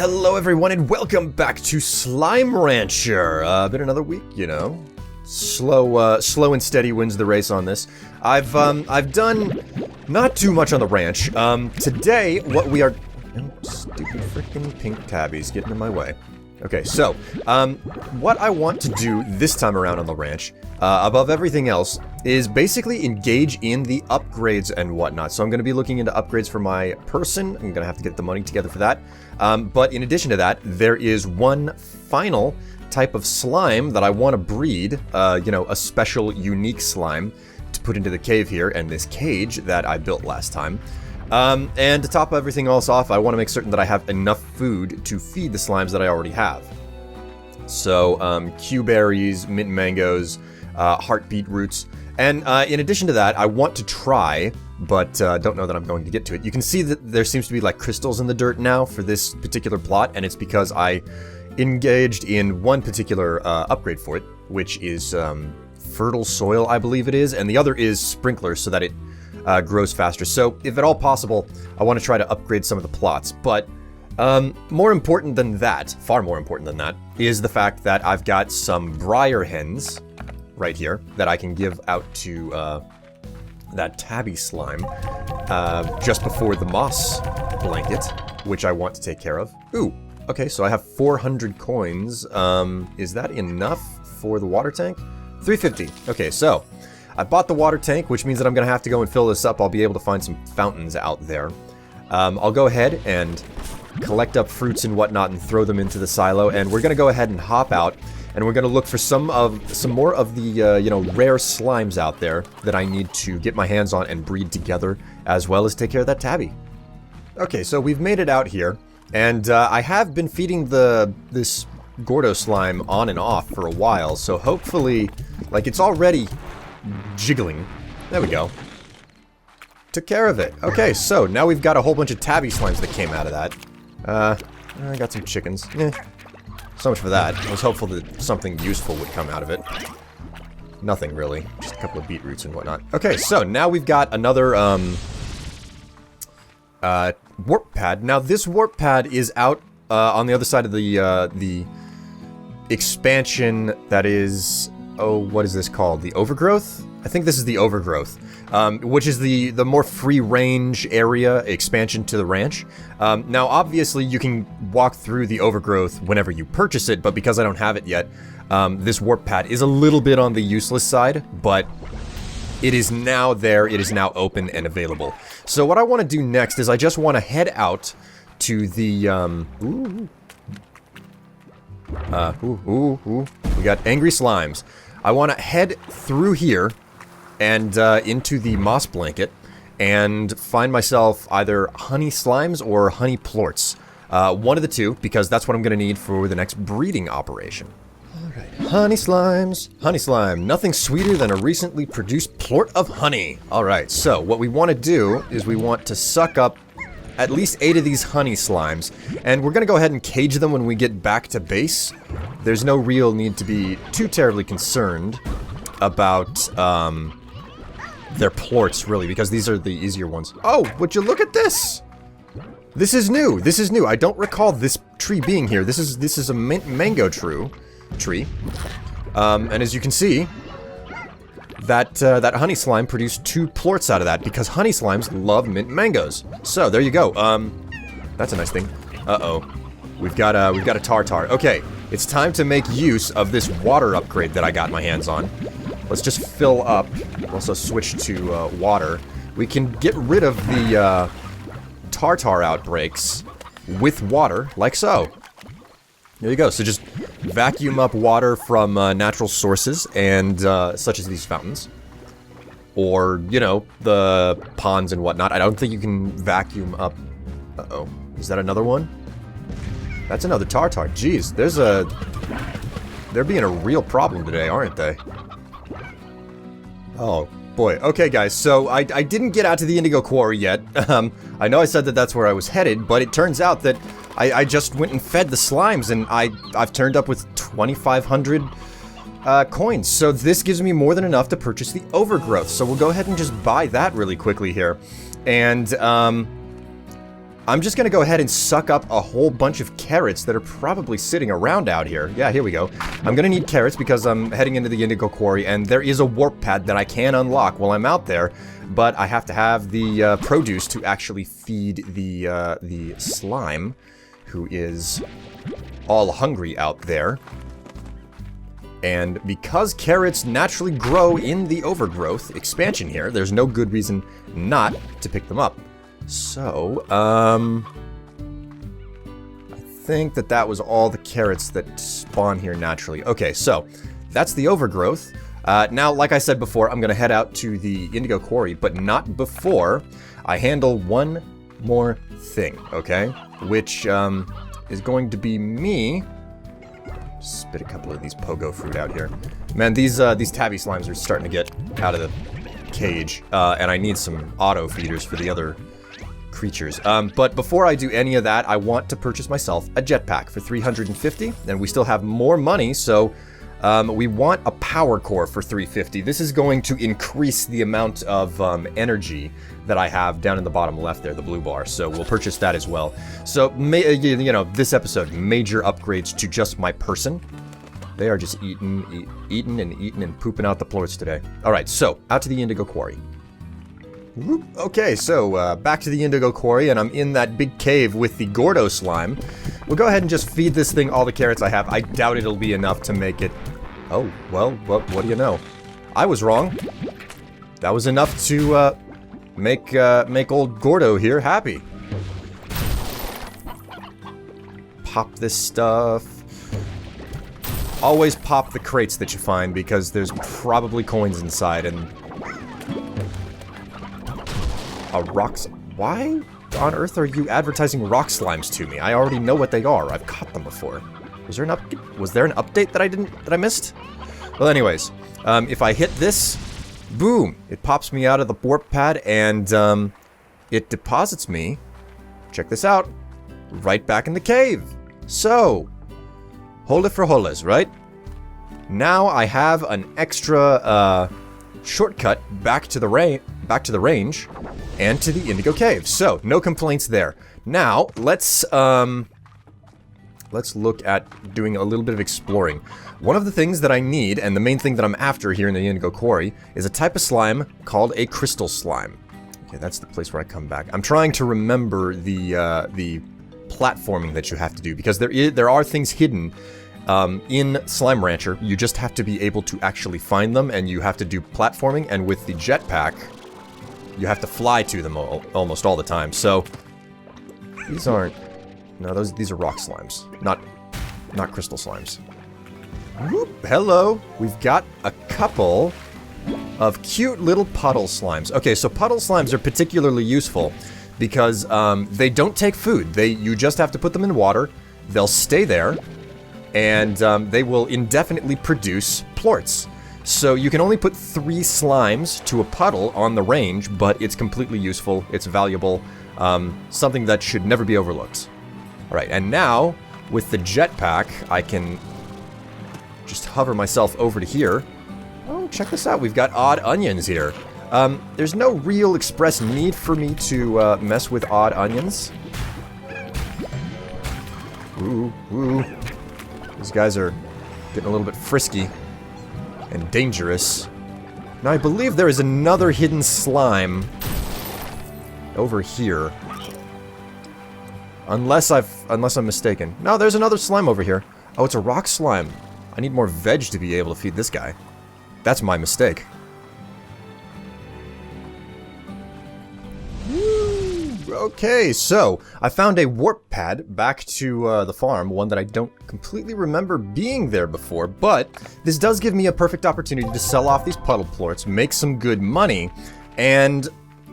Hello everyone and welcome back to Slime Rancher. Been another week, you know. Slow and steady wins the race on this. I've done not too much on the ranch. Today what we are... Oh, stupid freaking pink tabbies getting in my way. Okay, so, what I want to do this time around on the ranch, above everything else, is basically engage in the upgrades and whatnot. So I'm going to be looking into upgrades for my person. I'm going to have to get the money together for that. But in addition to that, there is one final type of slime that I want to breed, you know, a special, unique slime to put into the cave here and this cage that I built last time. And to top everything else off, I want to make certain that I have enough food to feed the slimes that I already have. So, Q-berries, mint mangoes, heartbeat roots, and in addition to that, I want to try, but don't know that I'm going to get to it. You can see that there seems to be like crystals in the dirt now for this particular plot, and it's because I engaged in one particular upgrade for it, which is fertile soil, I believe it is, and the other is sprinklers so that it grows faster. So, if at all possible, I want to try to upgrade some of the plots. But more important than that, far more important than that, is the fact that I've got some briar hens right here that I can give out to that tabby slime just before the moss blanket, which I want to take care of. Ooh, okay, so I have 400 coins. Is that enough for the water tank? 350. Okay, so I bought the water tank, which means that I'm going to have to go and fill this up. I'll be able to find some fountains out there. I'll go ahead and collect up fruits and whatnot and throw them into the silo, and we're going to go ahead and hop out, and we're going to look for some more of the, you know, rare slimes out there that I need to get my hands on and breed together, as well as take care of that tabby. Okay, so we've made it out here, and I have been feeding this gordo slime on and off for a while, so hopefully, like, it's already jiggling. There we go. Took care of it. Okay, so now we've got a whole bunch of tabby slimes that came out of that. I got some chickens. So much for that. I was hopeful that something useful would come out of it. Nothing really. Just a couple of beetroots and whatnot. Okay, so now we've got another, warp pad. Now this warp pad is out, on the other side of the expansion that is... Oh, what is this called? The overgrowth? I think this is the overgrowth, which is the more free-range area expansion to the ranch. Now, obviously, you can walk through the overgrowth whenever you purchase it, but because I don't have it yet, this warp pad is a little bit on the useless side, but it is now there, it is now open and available. So what I want to do next is I just want to head out to the, we got angry slimes. I want to head through here and into the moss blanket and find myself either honey slimes or honey plorts. One of the two, because that's what I'm going to need for the next breeding operation. Alright, honey slimes. Honey slime. Nothing sweeter than a recently produced plort of honey. Alright, so what we want to do is we want to suck up at least 8 of these honey slimes, and we're going to go ahead and cage them when we get back to base. There's no real need to be too terribly concerned about their plorts, really, because these are the easier ones. Oh, would you look at this? This is new. This is new. I don't recall this tree being here. This is a mango tree. And as you can see, that honey slime produced 2 plorts out of that, because honey slimes love mint mangoes. So, there you go. That's a nice thing. Uh-oh. We've got a tartar. Okay, it's time to make use of this water upgrade that I got my hands on. Let's just fill up. Also switch to water. We can get rid of the tartar outbreaks with water, like so. There you go. So just vacuum up water from natural sources, and such as these fountains. Or, you know, the ponds and whatnot. I don't think you can vacuum up... Uh-oh. Is that another one? That's another tartar. Jeez, they're being a real problem today, aren't they? Oh, boy. Okay, guys, so I didn't get out to the Indigo quarry yet. I know I said that that's where I was headed, but it turns out that I just went and fed the slimes, and I've turned up with 2,500 coins. So this gives me more than enough to purchase the overgrowth. So we'll go ahead and just buy that really quickly here. And, I'm just going to go ahead and suck up a whole bunch of carrots that are probably sitting around out here. Yeah, here we go. I'm going to need carrots because I'm heading into the Indigo quarry, and there is a warp pad that I can unlock while I'm out there, but I have to have the produce to actually feed the slime, who is all hungry out there. And because carrots naturally grow in the overgrowth expansion here, there's no good reason not to pick them up. So, I think that was all the carrots that spawn here naturally. Okay, so that's the overgrowth. Now, like I said before, I'm going to head out to the Indigo quarry, but not before I handle one more thing, okay? Which is going to be me. Spit a couple of these pogo fruit out here. Man, these tabby slimes are starting to get out of the cage, and I need some auto feeders for the other creatures. But before I do any of that, I want to purchase myself a jetpack for 350, and we still have more money, so we want a power core for 350. This is going to increase the amount of energy that I have down in the bottom left there, the blue bar, so we'll purchase that as well. So, you know, this episode, major upgrades to just my person. They are just eating and pooping out the plorts today. Alright, so, out to the Indigo quarry. Whoop. Okay, so back to the Indigo quarry, and I'm in that big cave with the Gordo slime. We'll go ahead and just feed this thing all the carrots I have. I doubt it'll be enough to make it... Oh, well, what do you know? I was wrong. That was enough to make old Gordo here happy. Pop this stuff. Always pop the crates that you find, because there's probably coins inside, and... A rock... Why on earth are you advertising rock slimes to me? I already know what they are. I've caught them before. Was there an update that I missed? Well, anyways, if I hit this, boom, it pops me out of the warp pad, and it deposits me, check this out, right back in the cave. So, hola for holas, right? Now I have an extra shortcut back to the range and to the Indigo cave. So, no complaints there. Now, let's look at doing a little bit of exploring. One of the things that I need, and the main thing that I'm after here in the Indigo quarry, is a type of slime called a crystal slime. Okay, that's the place where I come back. I'm trying to remember the platforming that you have to do, because there are things hidden in Slime Rancher. You just have to be able to actually find them, and you have to do platforming, and with the jetpack, you have to fly to them almost all the time. So, these aren't... No, these are rock slimes, not crystal slimes. Whoop, hello! We've got a couple of cute little puddle slimes. Okay, so puddle slimes are particularly useful because they don't take food. You just have to put them in water, they'll stay there, and they will indefinitely produce plorts. So you can only put 3 slimes to a puddle on the range, but it's completely useful, it's valuable, something that should never be overlooked. Alright, and now, with the jetpack, I can just hover myself over to here. Oh, check this out, we've got odd onions here. There's no real express need for me to mess with odd onions. Ooh, ooh. These guys are getting a little bit frisky and dangerous. Now, I believe there is another hidden slime over here. Unless I'm mistaken. No, there's another slime over here. Oh, it's a rock slime. I need more veg to be able to feed this guy. That's my mistake. Okay, so I found a warp pad back to the farm, one that I don't completely remember being there before, but this does give me a perfect opportunity to sell off these puddle plorts, make some good money, and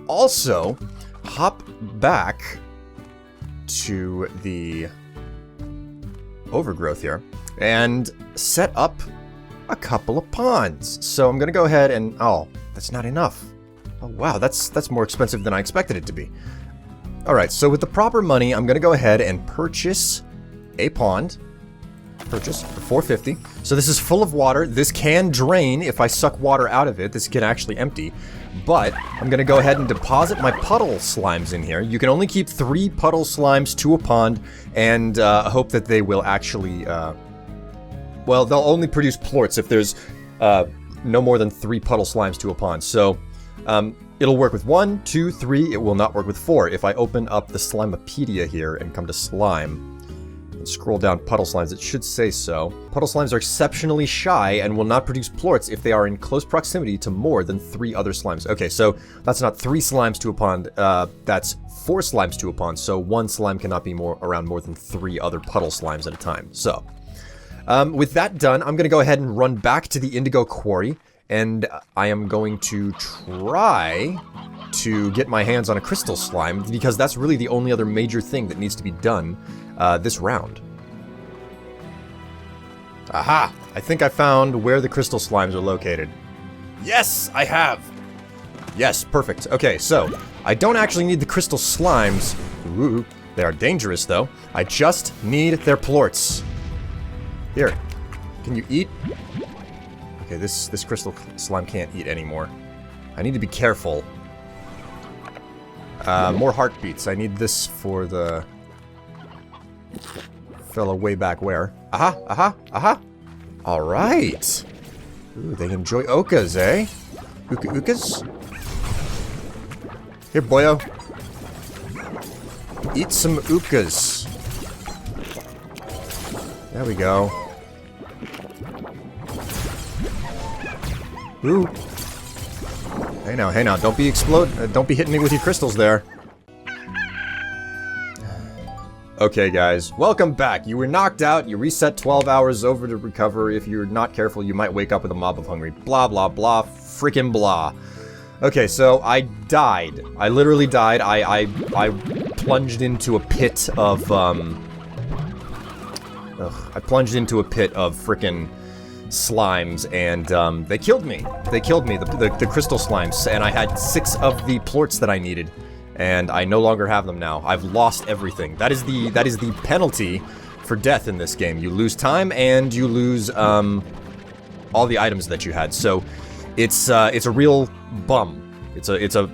also hop back to the overgrowth here and set up a couple of ponds. So I'm gonna go ahead and... Oh, that's not enough. Oh wow, that's more expensive than I expected it to be. Alright, so with the proper money, I'm gonna go ahead and purchase a pond. purchase for 450. So this is full of water. This can drain if I suck water out of it. This can actually empty. But I'm going to go ahead and deposit my puddle slimes in here. You can only keep 3 puddle slimes to a pond, and hope that they will actually... well, they'll only produce plorts if there's no more than 3 puddle slimes to a pond. So it'll work with 1, 2, 3. It will not work with 4. If I open up the Slimepedia here and come to slime... scroll down puddle slimes, it should say so. Puddle slimes are exceptionally shy and will not produce plorts if they are in close proximity to more than 3 other slimes. Okay, so that's not 3 slimes to a pond, that's 4 slimes to a pond, so 1 slime cannot be around more than 3 other puddle slimes at a time. So, with that done, I'm going to go ahead and run back to the Indigo quarry, and I am going to try to get my hands on a crystal slime, because that's really the only other major thing that needs to be done this round. Aha! I think I found where the crystal slimes are located. Yes, I have! Yes, perfect. Okay, so, I don't actually need the crystal slimes. Ooh, they are dangerous, though. I just need their plorts. Here. Can you eat? Okay, this crystal slime can't eat anymore. I need to be careful. More heartbeats. I need this for the... fellow way back where. Aha! Aha! Aha! Alright! Ooh, they enjoy okas, eh? Ukas? Here, boyo. Eat some ukas. There we go. Ooh. Hey now, don't be don't be hitting me with your crystals there. Okay guys, welcome back. You were knocked out, you reset 12 hours over to recover. If you're not careful, you might wake up with a mob of hungry. Blah, blah, blah, freaking blah. Okay, so I died. I literally died. I plunged into a pit of, I plunged into a pit of frickin' slimes, and they killed me. They killed me, the crystal slimes, and I had 6 of the plorts that I needed. And I no longer have them now. I've lost everything. That is the penalty for death in this game. You lose time and you lose all the items that you had. So it's a real bum. It's a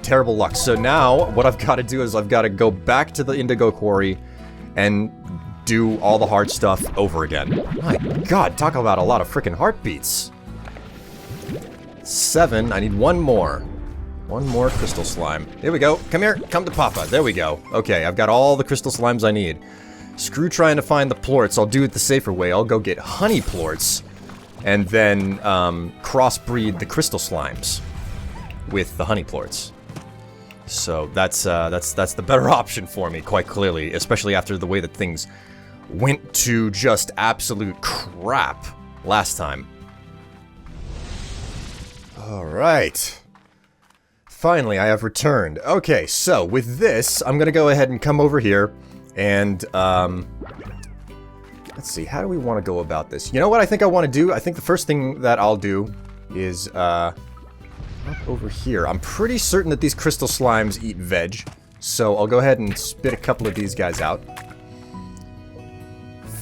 terrible luck. So now what I've got to do is I've got to go back to the Indigo quarry and do all the hard stuff over again. My God, talk about a lot of freaking heartbeats. 7. I need 1 more. 1 more crystal slime. Here we go. Come here. Come to Papa. There we go. Okay, I've got all the crystal slimes I need. Screw trying to find the plorts. I'll do it the safer way. I'll go get honey plorts and then crossbreed the crystal slimes with the honey plorts. So that's the better option for me, quite clearly, especially after the way that things went to just absolute crap last time. All right. Finally, I have returned. Okay, so with this, I'm gonna go ahead and come over here and, let's see, how do we want to go about this? You know what I think I want to do? I think the first thing that I'll do is, up over here. I'm pretty certain that these crystal slimes eat veg, so I'll go ahead and spit a couple of these guys out.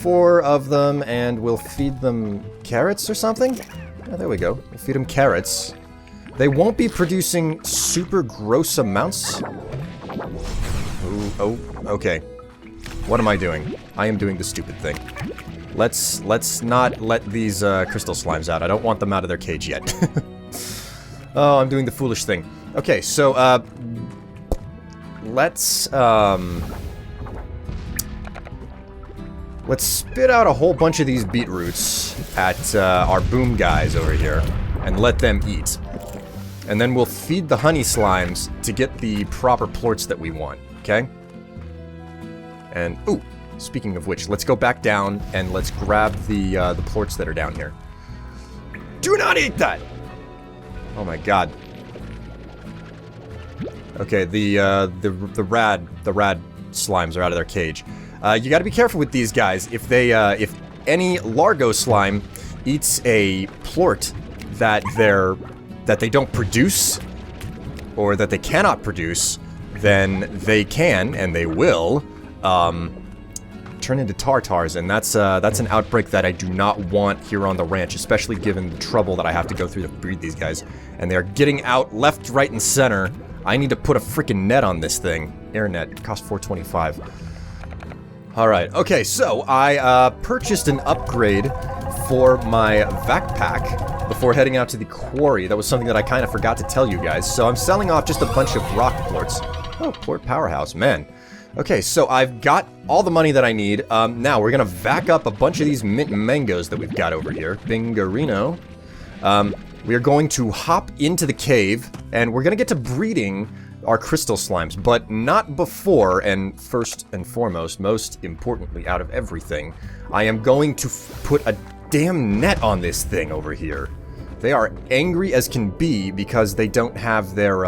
4 of them, and we'll feed them carrots or something? Yeah, there we go. We'll feed them carrots. They won't be producing super gross amounts. Ooh, oh, okay. What am I doing? I am doing the stupid thing. Let's not let these crystal slimes out. I don't want them out of their cage yet. Oh, I'm doing the foolish thing. Okay, so let's spit out a whole bunch of these beetroots at our boom guys over here and let them eat. And then we'll feed the honey slimes to get the proper plorts that we want, okay? And, ooh, speaking of which, let's go back down and let's grab the plorts that are down here. Do not eat that! Oh my God. Okay, the rad slimes are out of their cage. You gotta be careful with these guys. If any Largo slime eats a plort that they don't produce, or that they cannot produce, then they can, and they will, turn into tartars, and that's an outbreak that I do not want here on the ranch, especially given the trouble that I have to go through to breed these guys. And they're getting out left, right, and center. I need to put a freaking net on this thing. Air net. It costs $4.25. Alright, okay, so I purchased an upgrade for my vac pack before heading out to the quarry. That was something that I kind of forgot to tell you guys. So I'm selling off just a bunch of rock plorts. Oh, plort powerhouse, man. Okay, so I've got all the money that I need. Now we're gonna vac up a bunch of these mint mangoes that we've got over here. Bingarino. We are going to hop into the cave, and we're gonna get to breeding our crystal slimes, but not before, and first and foremost, most importantly out of everything, I am going to put a damn net on this thing over here. They are angry as can be because they don't have their,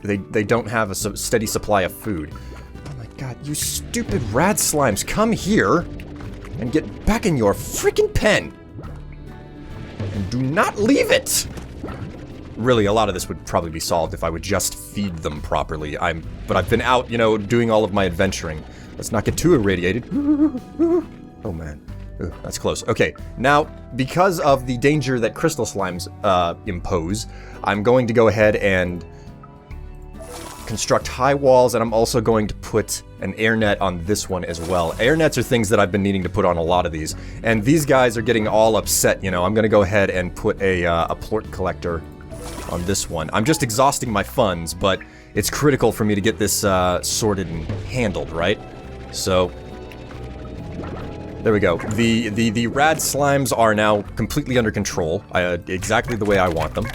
they don't have a steady supply of food. Oh my god, you stupid rad slimes, come here and get back in your freaking pen! And do not leave it! Really, a lot of this would probably be solved if I would just feed them properly. But I've been out, you know, doing all of my adventuring. Let's not get too irradiated. Oh man. Ooh, that's close. Okay, now, because of the danger that crystal slimes impose, I'm going to go ahead and construct high walls, and I'm also going to put an air net on this one as well. Air nets are things that I've been needing to put on a lot of these, and these guys are getting all upset, you know. I'm going to go ahead and put a plort collector on this one. I'm just exhausting my funds, but it's critical for me to get this sorted and handled, right? So there we go. The rad slimes are now completely under control, exactly the way I want them.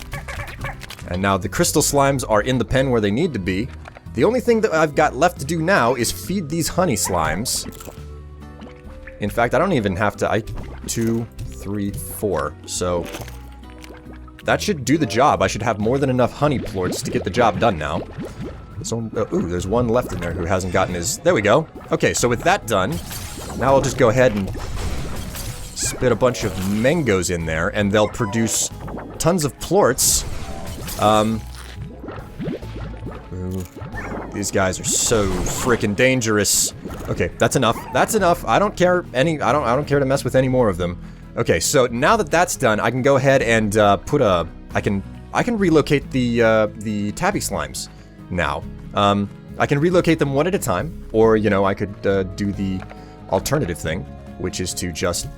And now the crystal slimes are in the pen where they need to be. The only thing that I've got left to do now is feed these honey slimes. In fact, I don't even have to. 2, 3, 4. So that should do the job. I should have more than enough honey plorts to get the job done now. So, ooh, there's one left in there who hasn't gotten his... There we go. Okay, so with that done, now I'll just go ahead and spit a bunch of mangoes in there, and they'll produce tons of plorts. Ooh, these guys are so freaking dangerous. Okay, that's enough. That's enough. I don't care I don't care to mess with any more of them. Okay, so now that that's done, I can go ahead and put a... I can relocate the tabby slimes now. I can relocate them one at a time, or, you know, I could do the alternative thing, which is to just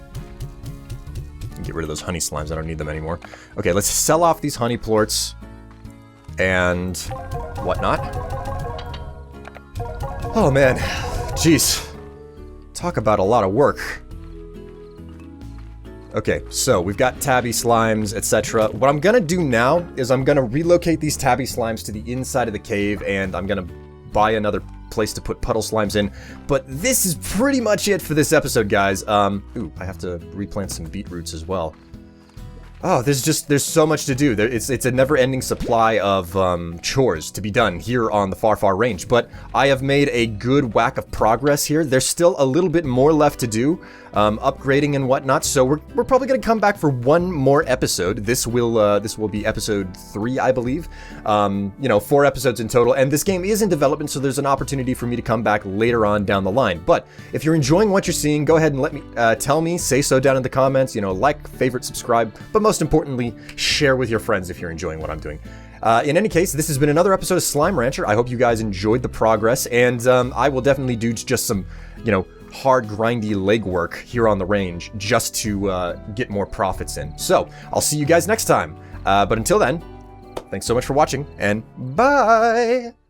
get rid of those honey slimes. I don't need them anymore. Okay, let's sell off these honey plorts and whatnot. Oh man, jeez. Talk about a lot of work. Okay, so we've got tabby slimes, etc. What I'm gonna do now is I'm gonna relocate these tabby slimes to the inside of the cave, and I'm gonna buy another place to put puddle slimes in. But this is pretty much it for this episode, guys. Ooh, I have to replant some beetroots as well. Oh, there's so much to do. It's a never-ending supply of chores to be done here on the Far Far Range, but I have made a good whack of progress here. There's still a little bit more left to do, upgrading and whatnot, so we're probably gonna come back for one more episode. This will be episode 3, I believe. You know, 4 episodes in total, and this game is in development, so there's an opportunity for me to come back later on down the line. But if you're enjoying what you're seeing, go ahead and let me tell me, say so down in the comments. You know, like, favorite, subscribe, but most importantly, share with your friends if you're enjoying what I'm doing. In any case, this has been another episode of Slime Rancher. I hope you guys enjoyed the progress, and I will definitely do just some, you know, hard, grindy legwork here on the range just to get more profits in. So, I'll see you guys next time. But until then, thanks so much for watching, and bye!